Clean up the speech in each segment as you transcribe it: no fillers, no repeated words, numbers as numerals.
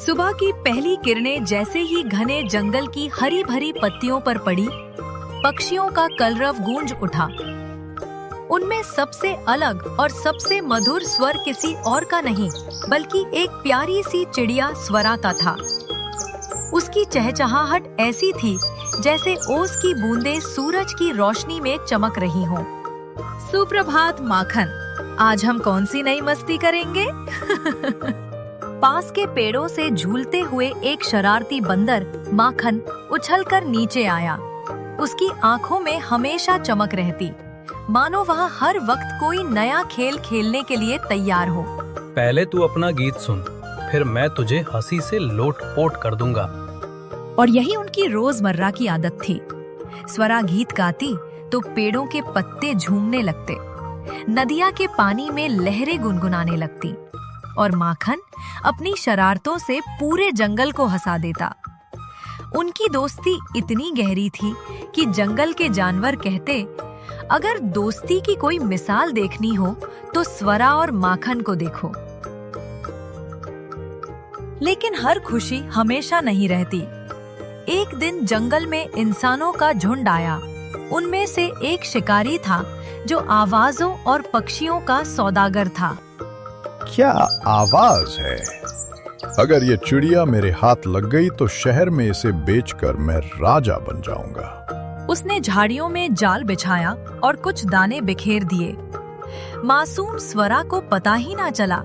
सुबह की पहली किरणें जैसे ही घने जंगल की हरी भरी पत्तियों पर पड़ी, पक्षियों का कलरव गूंज उठा। उनमें सबसे अलग और सबसे मधुर स्वर किसी और का नहीं, बल्कि एक प्यारी सी चिड़िया स्वरा का था। उसकी चहचहाहट ऐसी थी जैसे ओस की बूंदें सूरज की रोशनी में चमक रही हों। सुप्रभात माखन, आज हम कौन सी नई मस्ती करेंगे? पास के पेड़ों से झूलते हुए एक शरारती बंदर माखन उछलकर नीचे आया। उसकी आंखों में हमेशा चमक रहती, मानो वह हर वक्त कोई नया खेल खेलने के लिए तैयार हो। पहले तू अपना गीत सुन, फिर मैं तुझे हंसी से लोट-पोट कर दूंगा। और यही उनकी रोजमर्रा की आदत थी। स्वरा गीत गाती तो पेड़ों के पत्ते झूमने लगते, नदिया के पानी में लहरें गुनगुनाने लगती और माखन अपनी शरारतों से पूरे जंगल को हंसा देता। उनकी दोस्ती इतनी गहरी थी कि जंगल के जानवर कहते, अगर दोस्ती की कोई मिसाल देखनी हो तो स्वरा और माखन को देखो। लेकिन हर खुशी हमेशा नहीं रहती। एक दिन जंगल में इंसानों का झुंड आया। उनमें से एक शिकारी था जो आवाजों और पक्षियों का सौदागर था। क्या आवाज है? अगर ये चिड़िया मेरे हाथ लग गई तो शहर में इसे बेचकर मैं राजा बन जाऊंगा। उसने झाड़ियों में जाल बिछाया और कुछ दाने बिखेर दिए। मासूम स्वरा को पता ही ना चला।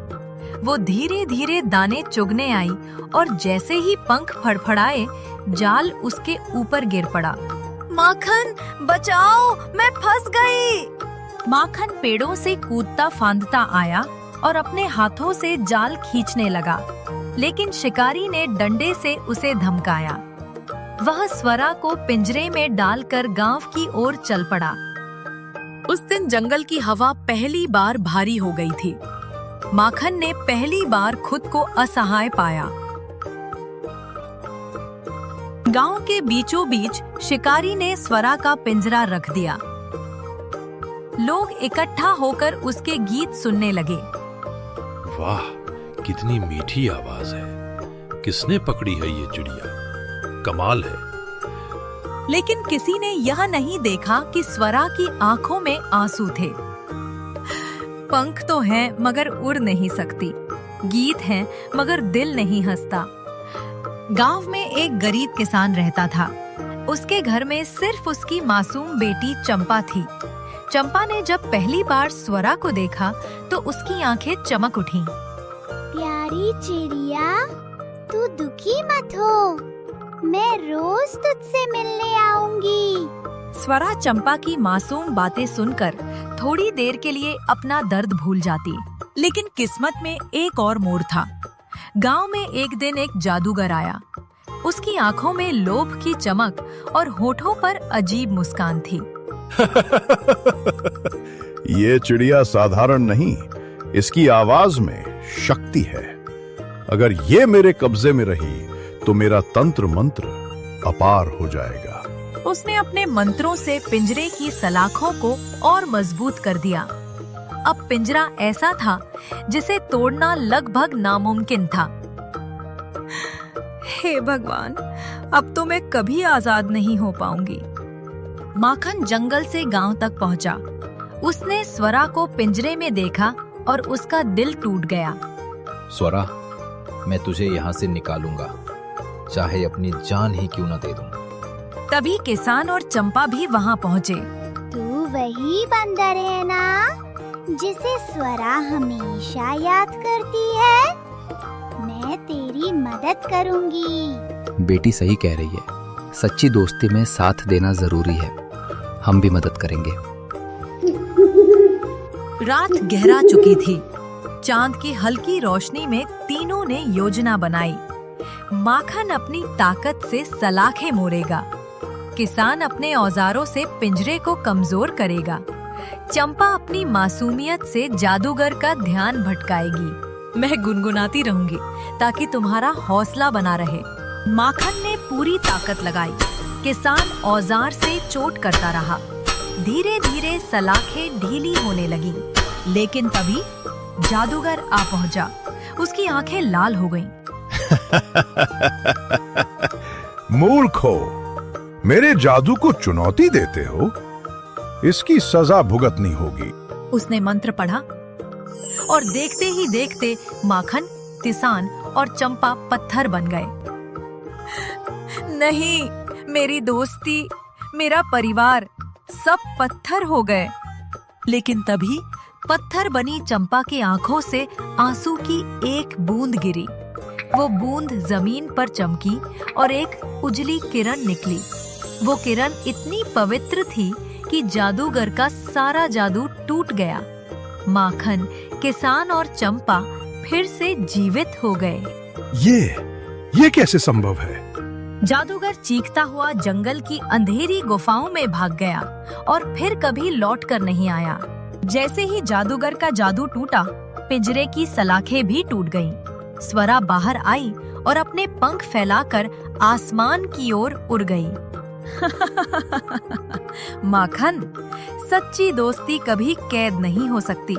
वो धीरे धीरे दाने चुगने आई और जैसे ही पंख फड़फड़ाए, जाल उसके ऊपर गिर पड़ा। माखन बचाओ, मैं फंस गई। माखन पेड़ों से कूदता फांदता आया और अपने हाथों से जाल खींचने लगा, लेकिन शिकारी ने डंडे से उसे धमकाया। वह स्वरा को पिंजरे में डालकर गांव की ओर चल पड़ा। उस दिन जंगल की हवा पहली बार भारी हो गई थी। माखन ने पहली बार खुद को असहाय पाया। गांव के बीचों बीच शिकारी ने स्वरा का पिंजरा रख दिया। लोग इकट्ठा होकर उसके गीत सुनने लगे। वाह, कितनी मीठी आवाज है। किसने पकड़ी है ये चिड़िया? कमाल है। लेकिन किसी ने यह नहीं देखा कि स्वरा की आंखों में आंसू थे। पंख तो हैं मगर उड़ नहीं सकती, गीत हैं मगर दिल नहीं हंसता। गांव में एक गरीब किसान रहता था। उसके घर में सिर्फ उसकी मासूम बेटी चंपा थी। चंपा ने जब पहली बार स्वरा को देखा तो उसकी आंखें चमक उठीं। प्यारी चिड़िया, तू दुखी मत हो, मैं रोज तुझसे मिलने आऊंगी। स्वरा चंपा की मासूम बातें सुनकर थोड़ी देर के लिए अपना दर्द भूल जाती। लेकिन किस्मत में एक और मोड़ था। गांव में एक दिन एक जादूगर आया। उसकी आंखों में लोभ की चमक और होठों पर अजीब मुस्कान थी। ये चिड़िया साधारण नहीं, इसकी आवाज में शक्ति है। अगर ये मेरे कब्जे में रही तो मेरा तंत्र मंत्र अपार हो जाएगा। उसने अपने मंत्रों से पिंजरे की सलाखों को और मजबूत कर दिया। अब पिंजरा ऐसा था जिसे तोड़ना लगभग नामुमकिन था। हे भगवान, अब तो मैं कभी आजाद नहीं हो पाऊंगी। माखन जंगल से गांव तक पहुंचा। उसने स्वरा को पिंजरे में देखा और उसका दिल टूट गया। स्वरा, मैं तुझे यहाँ से निकालूंगा, चाहे अपनी जान ही क्यों न दे दूं। तभी किसान और चंपा भी वहाँ पहुँचे। तू वही बंदर है ना जिसे स्वरा हमेशा याद करती है? मैं तेरी मदद करूंगी। बेटी सही कह रही है, सच्ची दोस्ती में साथ देना जरूरी है। हम भी मदद करेंगे। रात गहरा चुकी थी। चांद की हल्की रोशनी में तीनों ने योजना बनाई। माखन अपनी ताकत से सलाखें मोड़ेगा, किसान अपने औजारों से पिंजरे को कमजोर करेगा, चंपा अपनी मासूमियत से जादूगर का ध्यान भटकाएगी। मैं गुनगुनाती रहूंगी ताकि तुम्हारा हौसला बना रहे। माखन ने पूरी ताकत लगाई। किसान औजार से चोट करता रहा, धीरे धीरे सलाखें ढीली होने लगी। लेकिन तभी जादूगर आ पहुंचा। उसकी आंखें लाल हो गईं। मूर्खो, मेरे जादू को चुनौती देते हो? इसकी सजा भुगतनी होगी। उसने मंत्र पढ़ा और देखते ही देखते माखन, तिसान और चंपा पत्थर बन गए। नहीं, मेरी दोस्ती, मेरा परिवार सब पत्थर हो गए। लेकिन तभी पत्थर बनी चंपा की आंखों से आंसू की एक बूंद गिरी। वो बूंद जमीन पर चमकी और एक उजली किरण निकली। वो किरण इतनी पवित्र थी कि जादूगर का सारा जादू टूट गया। माखन, किसान और चंपा फिर से जीवित हो गए। ये कैसे संभव है? जादूगर चीखता हुआ जंगल की अंधेरी गुफाओं में भाग गया और फिर कभी लौट कर नहीं आया। जैसे ही जादूगर का जादू टूटा, पिंजरे की सलाखें भी टूट गईं। स्वरा बाहर आई और अपने पंख फैलाकर आसमान की ओर उड़ गई। माखन, सच्ची दोस्ती कभी कैद नहीं हो सकती।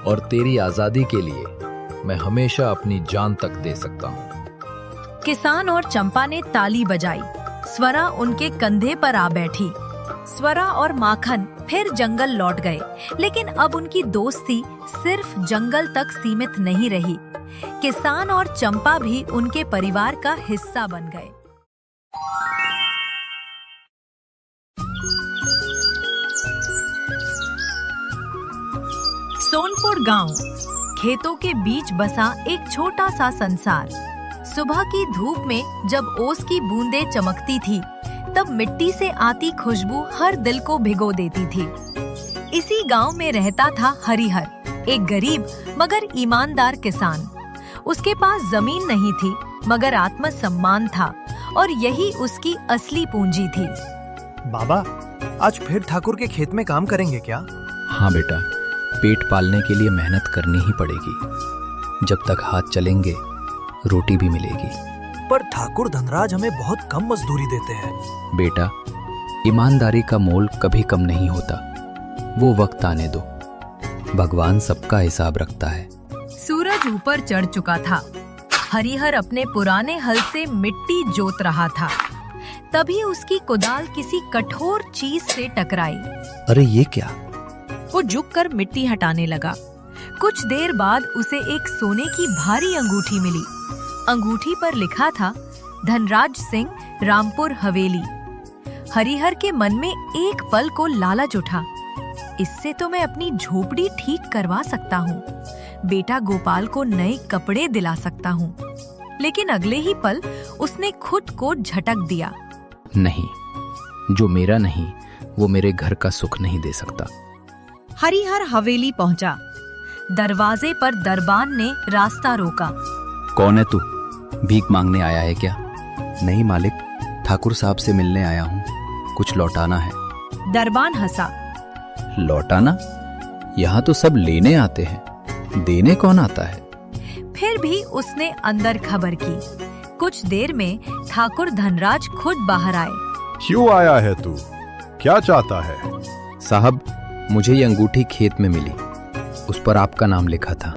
और तेरी आजादी के लिए मैं हमेशा अपनी जान तक दे सकता हूँ। किसान और चंपा ने ताली बजाई। स्वरा उनके कंधे पर आ बैठी। स्वरा और माखन फिर जंगल लौट गए, लेकिन अब उनकी दोस्ती सिर्फ जंगल तक सीमित नहीं रही। किसान और चंपा भी उनके परिवार का हिस्सा बन गए। सोनपुर गांव, खेतों के बीच बसा एक छोटा सा संसार। सुबह की धूप में जब ओस की बूंदें चमकती थी, तब मिट्टी से आती खुशबू हर दिल को भिगो देती थी। इसी गांव में रहता था हरिहर, एक गरीब मगर ईमानदार किसान। उसके पास जमीन नहीं थी, मगर आत्मसम्मान था और यही उसकी असली पूंजी थी। बाबा, आज फिर ठाकुर के खेत में काम करेंगे क्या? हाँ बेटा, पेट पालने के लिए मेहनत करनी ही पड़ेगी। जब तक हाथ चलेंगे, रोटी भी मिलेगी। पर ठाकुर धनराज हमें बहुत कम मजदूरी देते हैं। बेटा, ईमानदारी का मोल कभी कम नहीं होता। वो वक्त आने दो, भगवान सबका हिसाब रखता है। सूरज ऊपर चढ़ चुका था। हरिहर अपने पुराने हल से मिट्टी जोत रहा था। तभी उसकी कुदाल किसी कठोर चीज से टकराई। अरे ये क्या? वो झुककर मिट्टी हटाने लगा। कुछ देर बाद उसे एक सोने की भारी अंगूठी मिली। अंगूठी पर लिखा था, धनराज सिंह, रामपुर हवेली। हरिहर के मन में एक पल को लालच उठा। इससे तो मैं अपनी झोपड़ी ठीक करवा सकता हूँ, बेटा गोपाल को नए कपड़े दिला सकता हूँ। लेकिन अगले ही पल उसने खुद को झटक दिया। नहीं, जो मेरा नहीं वो मेरे घर का सुख नहीं दे सकता। हरिहर हवेली पहुंचा। दरवाजे पर दरबान ने रास्ता रोका। कौन है तू? भीख मांगने आया है क्या? नहीं मालिक, ठाकुर साहब से मिलने आया हूँ, कुछ लौटाना है। दरबान हंसा। लौटाना? यहाँ तो सब लेने आते हैं, देने कौन आता है? फिर भी उसने अंदर खबर की। कुछ देर में ठाकुर धनराज खुद बाहर आए। क्यों आया है तू? क्या चाहता है? साहब, मुझे ये अंगूठी खेत में मिली, उस पर आपका नाम लिखा था।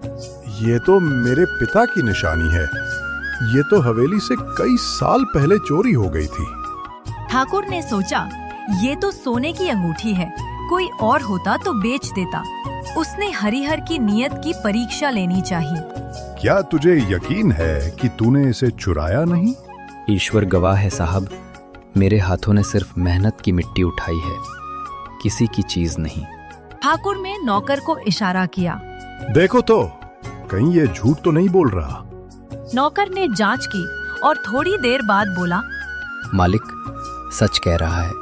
ये तो मेरे पिता की निशानी है। ये तो हवेली से कई साल पहले चोरी हो गई थी। ठाकुर ने सोचा, ये तो सोने की अंगूठी है, कोई और होता तो बेच देता। उसने हरिहर की नियत की परीक्षा लेनी चाहिए। क्या तुझे यकीन है कि तूने इसे चुराया नहीं? ईश्वर गवाह है साहब, मेरे हाथों ने सिर्फ मेहनत की मिट्टी उठाई है, किसी की चीज नहीं। ठाकुर ने नौकर को इशारा किया। देखो तो, कहीं ये झूठ तो नहीं बोल रहा। नौकर ने जांच की और थोड़ी देर बाद बोला, मालिक सच कह रहा है।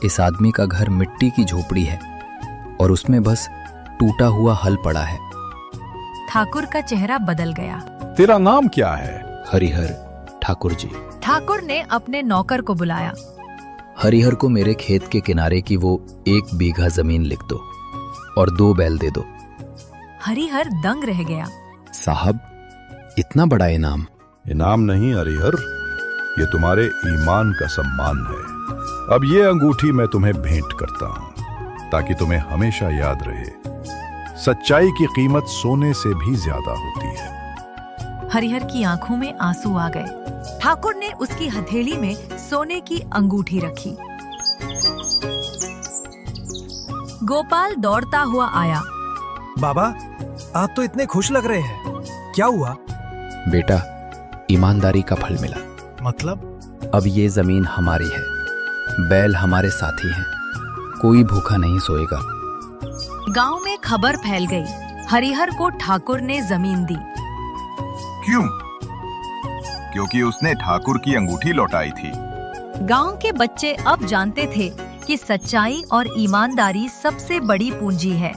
इस आदमी का घर मिट्टी की झोपड़ी है और उसमें बस टूटा हुआ हल पड़ा है। ठाकुर का चेहरा बदल गया। तेरा नाम क्या है? हरिहर ठाकुर जी। ठाकुर ने अपने नौकर को बुलाया। हरिहर को मेरे खेत के किनारे की वो 1 बीघा जमीन लिख दो और 2 बैल दे दो। हरिहर दंग रह गया। साहब, इतना बड़ा इनाम? इनाम नहीं हरिहर, ये तुम्हारे ईमान का सम्मान है। अब ये अंगूठी मैं तुम्हें भेंट करता हूं ताकि तुम्हें हमेशा याद रहे, सच्चाई की कीमत सोने से भी ज्यादा होती है। हरिहर की आंखों में आंसू आ गए। ठाकुर ने उसकी हथेली में सोने की अंगूठी रखी। गोपाल दौड़ता हुआ आया। बाबा, आप तो इतने खुश लग रहे हैं, क्या हुआ? बेटा, ईमानदारी का फल मिला। मतलब? अब ये जमीन हमारी है, बैल हमारे साथी हैं, कोई भूखा नहीं सोएगा। गांव में खबर फैल गई, हरिहर को ठाकुर ने जमीन दी। क्यों? क्योंकि उसने ठाकुर की अंगूठी लौटाई थी। गांव के बच्चे अब जानते थे कि सच्चाई और ईमानदारी सबसे बड़ी पूंजी है।